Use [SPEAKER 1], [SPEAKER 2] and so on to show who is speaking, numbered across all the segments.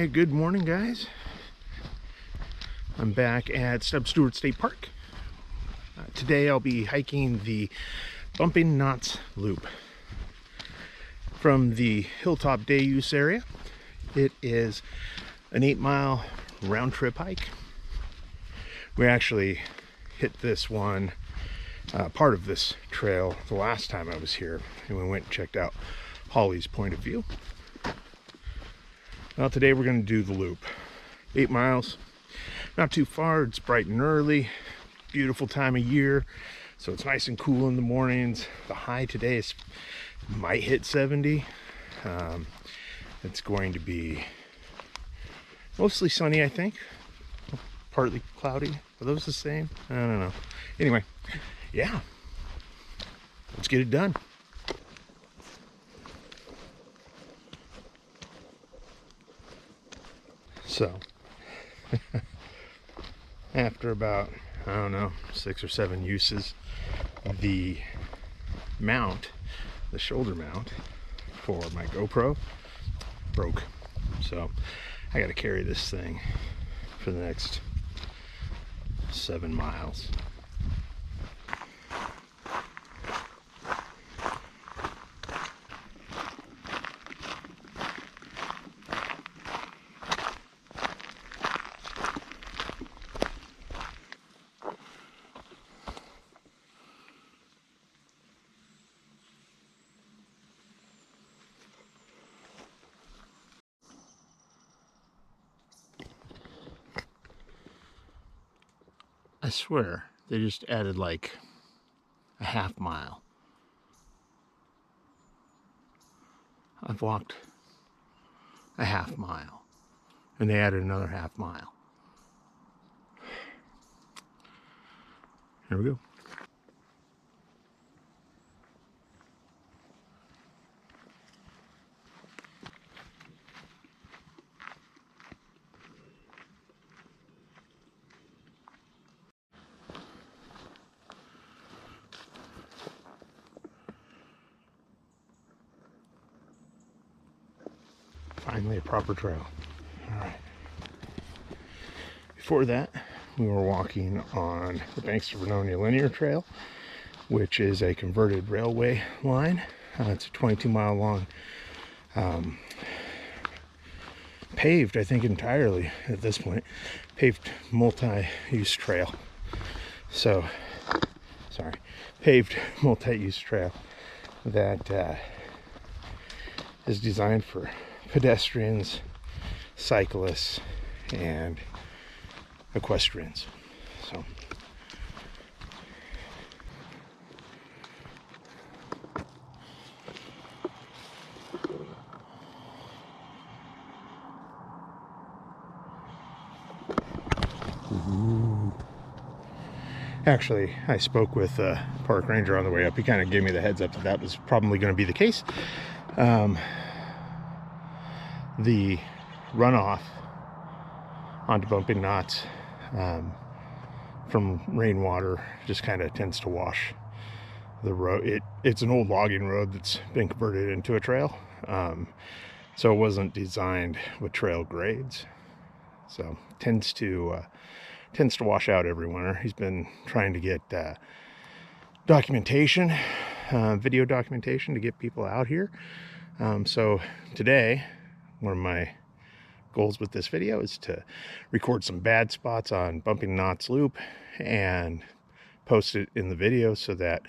[SPEAKER 1] Alright, good morning guys. I'm back at Stub Stewart State Park. Today I'll be hiking the Bumping Knots Loop from the Hilltop Day Use area. It is an 8-mile round trip hike. We actually hit this one, part of this trail, the last time I was here, and we went and checked out Holly's point of view. Well, today we're going to do the loop. 8 miles, not too far. It's bright and early, beautiful time of year, so it's nice and cool in the mornings. The high today might hit 70. It's going to be mostly sunny, I think. Partly cloudy. Are those the same? I don't know. Anyway, yeah, let's get it done. So, after about, I don't know, 6 or 7 uses, the mount, the shoulder mount for my GoPro broke. So, I got to carry this thing for the next 7 miles. I swear, they just added like a half mile. I've walked a half mile, and they added another half mile. Here we go. Finally a proper trail. All right. Before that, we were walking on the Banks of Vernonia Linear Trail, which is a converted railway line. It's a 22-mile long, paved, I think entirely at this point, paved multi-use trail. So, sorry, paved multi-use trail that is designed for pedestrians, cyclists, and equestrians. So actually, I spoke with a park ranger on the way up. He kind of gave me the heads up that was probably going to be the case. The runoff onto Bumping Knots from rainwater just kind of tends to wash the road. It's an old logging road that's been converted into a trail, so it wasn't designed with trail grades, so tends to wash out every winter. He's been trying to get documentation, video documentation, to get people out here. So today, one of my goals with this video is to record some bad spots on Bumping Knots Loop and post it in the video so that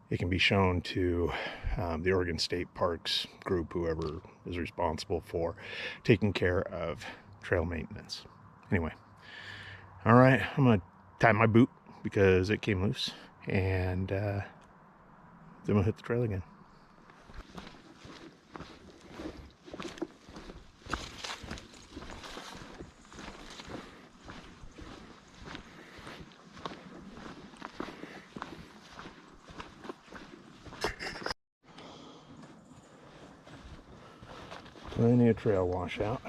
[SPEAKER 1] it can be shown to the Oregon State Parks group, whoever is responsible for taking care of trail maintenance. Anyway, all right, I'm gonna tie my boot because it came loose, and then we'll hit the trail again. Plenty of trail washout.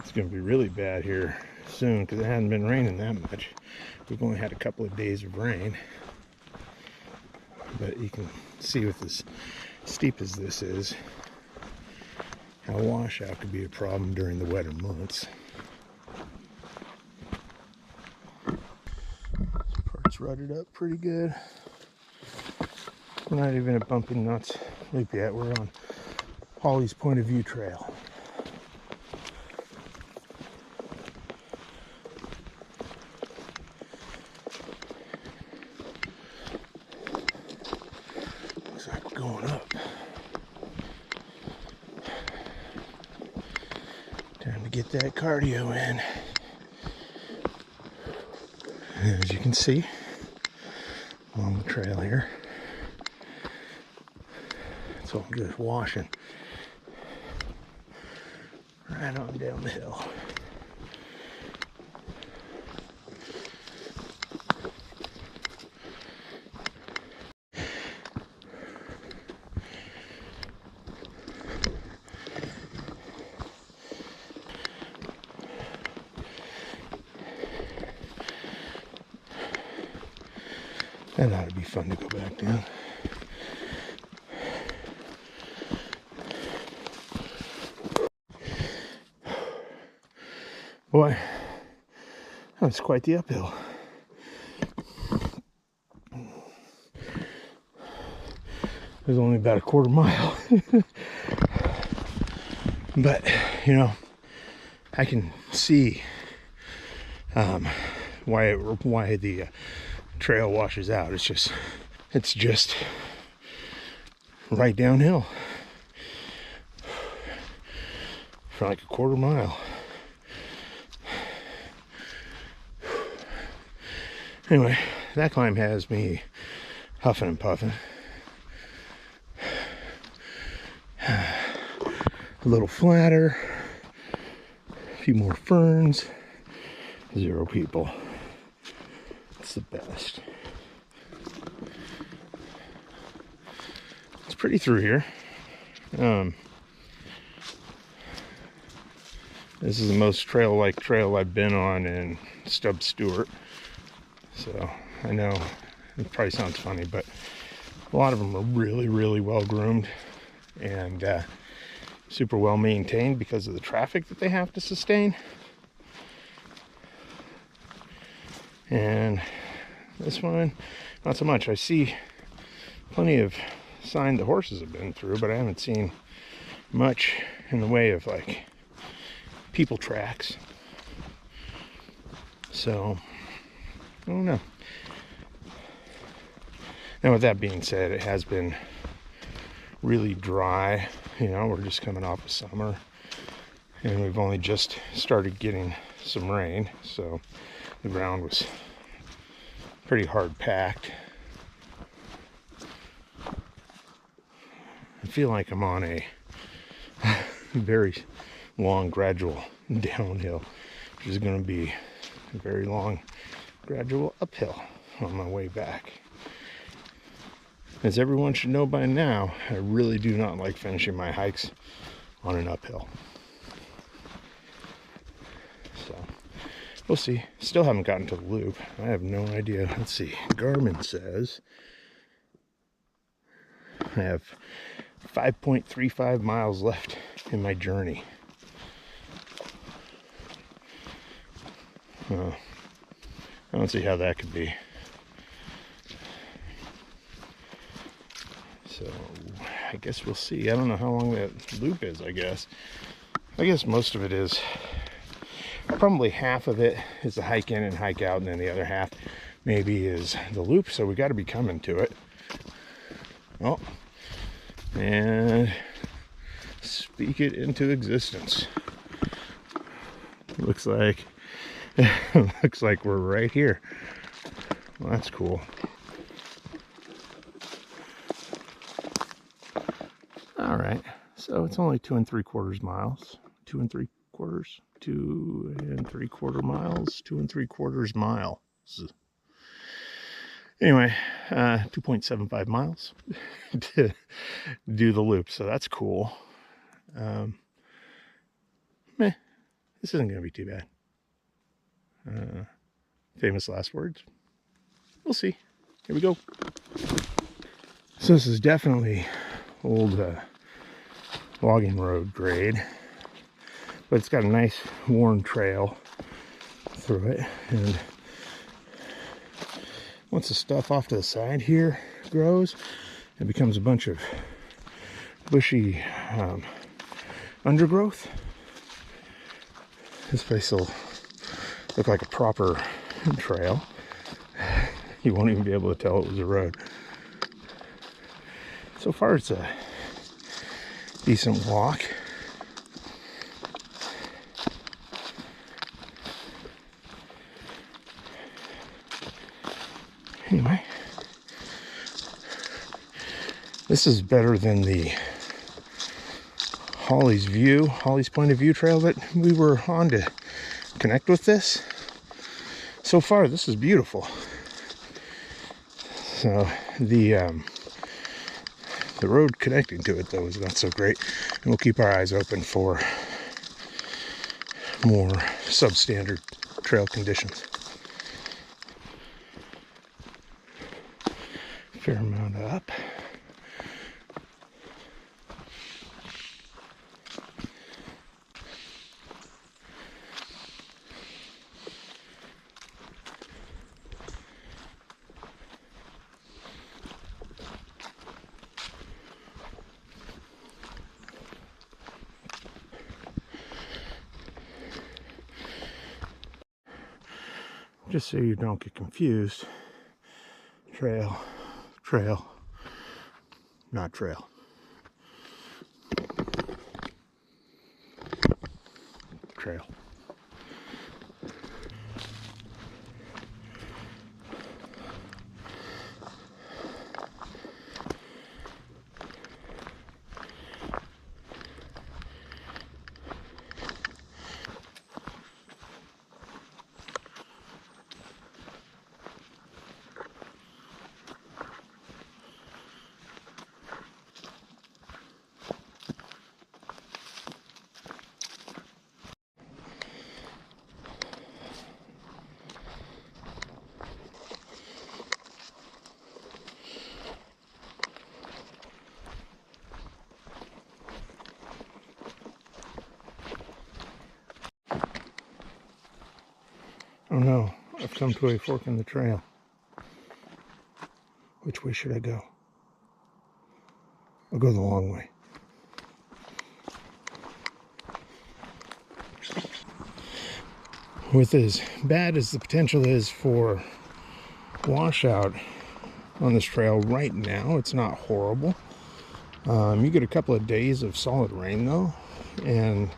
[SPEAKER 1] It's going to be really bad here soon because it hasn't been raining that much. We've only had a couple of days of rain, but you can see with as steep as this is, Now, washout could be a problem during the wetter months. This part's rutted up pretty good. We're not even at Bumping Nuts Loop yet. We're on Holly's Point of View Trail. Looks like we're going up. Time to get that cardio in. And as you can see, along the trail here, it's all just washing right on down the hill. That ought to be fun to go back down. Boy, that's quite the uphill. There's only about a quarter mile. But, you know, I can see why the trail washes out. It's just right downhill for like a quarter mile. Anyway, that climb has me huffing and puffing. A little flatter, a few more ferns, 0 people. It's the best. It's pretty through here. This is the most trail-like trail I've been on in Stub Stewart. So I know it probably sounds funny, but a lot of them are really, really well groomed and super well maintained because of the traffic that they have to sustain. And this one, not so much. I see plenty of sign the horses have been through, but I haven't seen much in the way of like people tracks. So I don't know. Now, with that being said, it has been really dry. You know, we're just coming off of summer, and we've only just started getting some rain, so the ground was pretty hard packed. I feel like I'm on a very long, gradual downhill, which is going to be a very long, gradual uphill on my way back. As everyone should know by now, I really do not like finishing my hikes on an uphill. So, we'll see. Still haven't gotten to the loop. I have no idea. Let's see. Garmin says I have 5.35 miles left in my journey. I don't see how that could be. So I guess we'll see. I don't know how long that loop is, I guess most of it is, probably half of it is the hike in and hike out, and then the other half maybe is the loop, so we got to be coming to it. Oh, and speak it into existence. Looks like we're right here. Well, that's cool. All right, so it's only 2 3/4 miles. 2 3/4, 2 3/4 miles, 2 3/4 miles. Anyway, 2.75 miles to do the loop, so that's cool. This isn't going to be too bad. Famous last words. We'll see. Here we go. So this is definitely old logging road grade, but it's got a nice worn trail through it. And once the stuff off to the side here grows, it becomes a bunch of bushy undergrowth. This place will look like a proper trail. You won't even be able to tell it was a road. So far it's a decent walk. Anyway, this is better than the Holly's point of view trail that we were on to connect with this. So far, this is beautiful. So the road connecting to it, though, is not so great. And we'll keep our eyes open for more substandard trail conditions. Fair amount up. Just so you don't get confused, trail, trail, not trail. Trail. Oh no, I've come to a fork in the trail. Which way should I go? I'll go the long way. With as bad as the potential is for washout on this trail right now, it's not horrible. You get a couple of days of solid rain though, and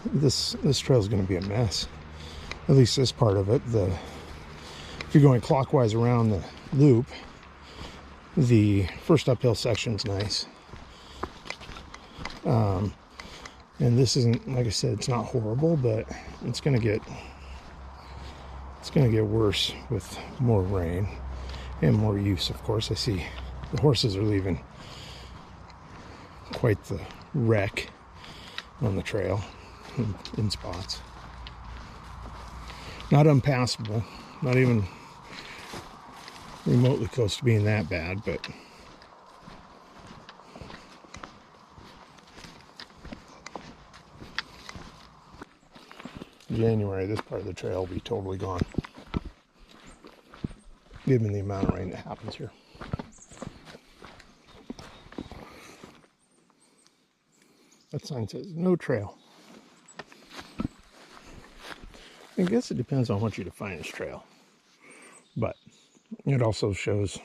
[SPEAKER 1] this trail is going to be a mess. At least this part of it. If you're going clockwise around the loop, the first uphill section's nice. And this isn't, like I said, it's not horrible, but it's gonna get worse with more rain and more use, of course. I see the horses are leaving quite the wreck on the trail in spots. Not unpassable, not even remotely close to being that bad, but January, this part of the trail will be totally gone, given the amount of rain that happens here. That sign says no trail. I guess it depends on what you define as trail, but it also shows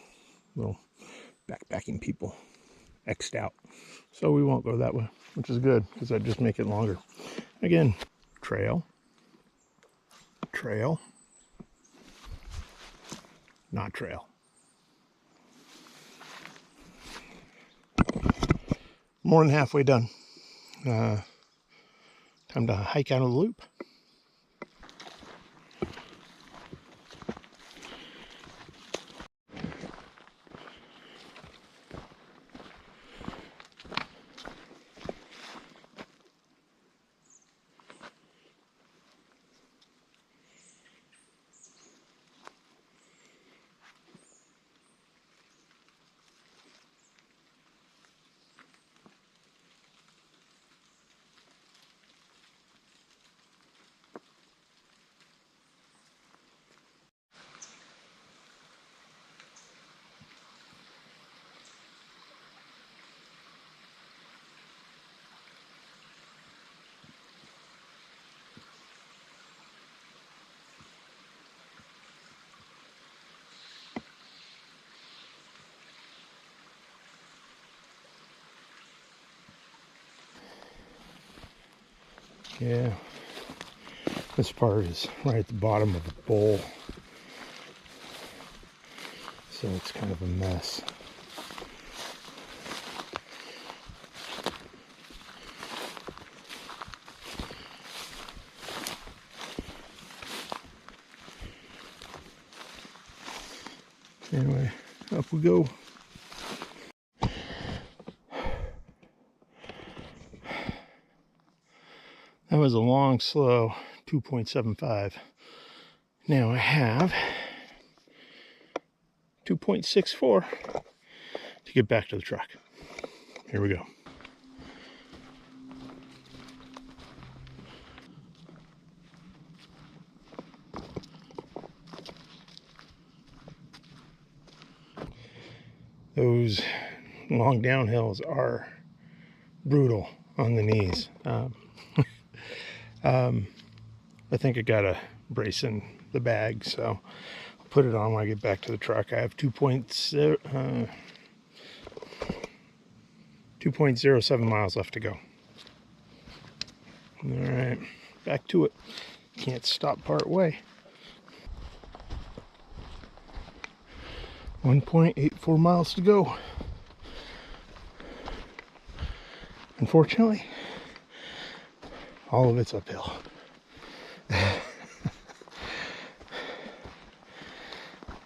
[SPEAKER 1] little backpacking people X'd out. So we won't go that way, which is good because that'd just make it longer. Again, trail, trail, not trail. More than halfway done. Time to hike out of the loop. Yeah, this part is right at the bottom of the bowl, so it's kind of a mess. Anyway, up we go. That was a long, slow 2.75. Now I have 2.64 to get back to the truck. Here we go. Those long downhills are brutal on the knees. I think I got a brace in the bag, so I'll put it on when I get back to the truck. I have 2.07 miles left to go. All right, back to it. Can't stop part way. 1.84 miles to go. Unfortunately, all of it's uphill.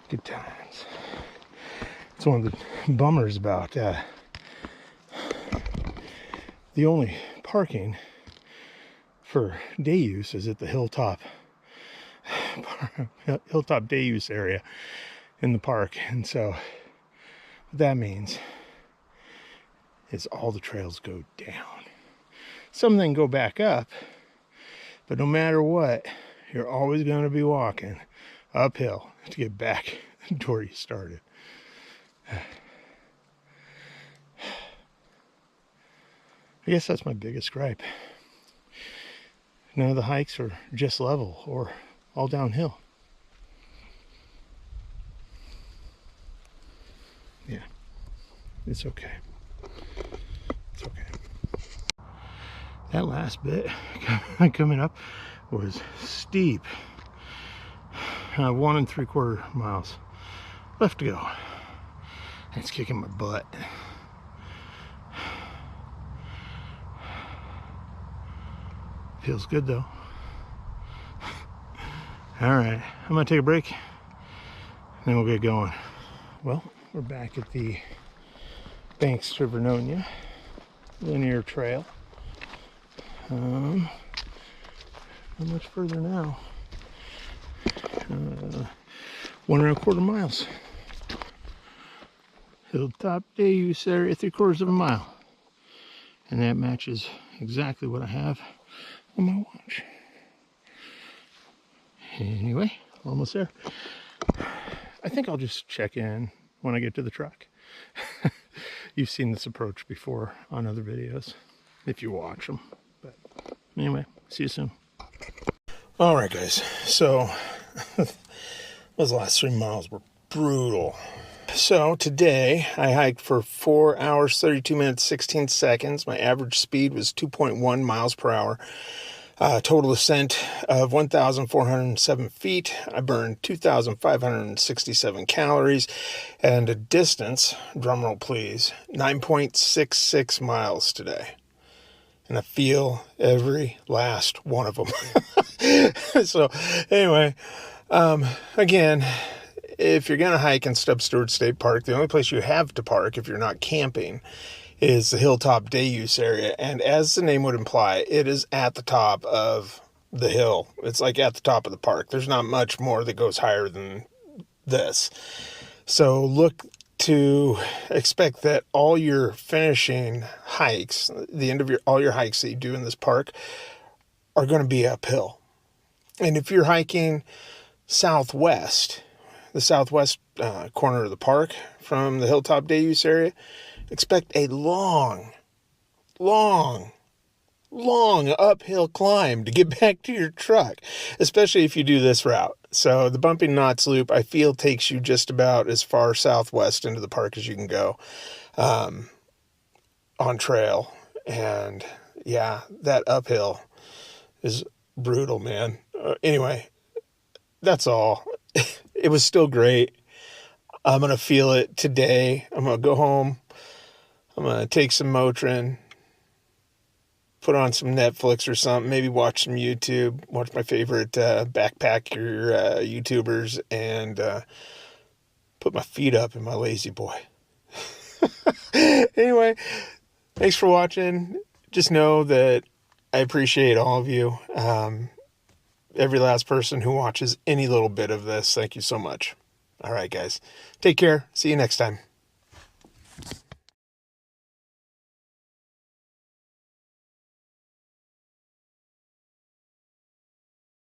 [SPEAKER 1] Good times. It's one of the bummers about the only parking for day use is at the hilltop day use area in the park. And so what that means is all the trails go down. Some then go back up, but no matter what, you're always going to be walking uphill to get back to where you started. I guess that's my biggest gripe. None of the hikes are just level or all downhill. Yeah, it's okay. It's okay. That last bit coming up was steep. 1 3/4 miles left to go. It's kicking my butt. Feels good though. All right, I'm gonna take a break and then we'll get going. Well, we're back at the Banks to Vernonia linear trail. Not much further now. 1 1/4 miles. Hilltop day use area, 3/4 mile. And that matches exactly what I have on my watch. Anyway, almost there. I think I'll just check in when I get to the truck. You've seen this approach before on other videos, if you watch them. But anyway, see you soon. All right, guys. So those last 3 miles were brutal. So today I hiked for 4 hours, 32 minutes, 16 seconds. My average speed was 2.1 miles per hour. Total ascent of 1,407 feet. I burned 2,567 calories and a distance, drumroll please, 9.66 miles today. And I feel every last one of them. So anyway, again, if you're going to hike in Stub Stewart State Park, the only place you have to park if you're not camping is the hilltop day use area. And as the name would imply, it is at the top of the hill. It's like at the top of the park. There's not much more that goes higher than this. So look to expect that all your finishing hikes, the end of all your hikes that you do in this park are going to be uphill. And if you're hiking southwest, the southwest corner of the park from the hilltop day use area, expect a long uphill climb to get back to your truck, especially if you do this route. So the Bumping Knots Loop, I feel, takes you just about as far southwest into the park as you can go on trail. And yeah, that uphill is brutal, man. Anyway, that's all. It was still great. I'm going to feel it today. I'm going to go home. I'm going to take some Motrin, put on some Netflix or something, maybe watch some YouTube, watch my favorite backpacker YouTubers, and put my feet up in my lazy boy. Anyway, thanks for watching. Just know that I appreciate all of you. Every last person who watches any little bit of this, thank you so much. All right, guys. Take care. See you next time.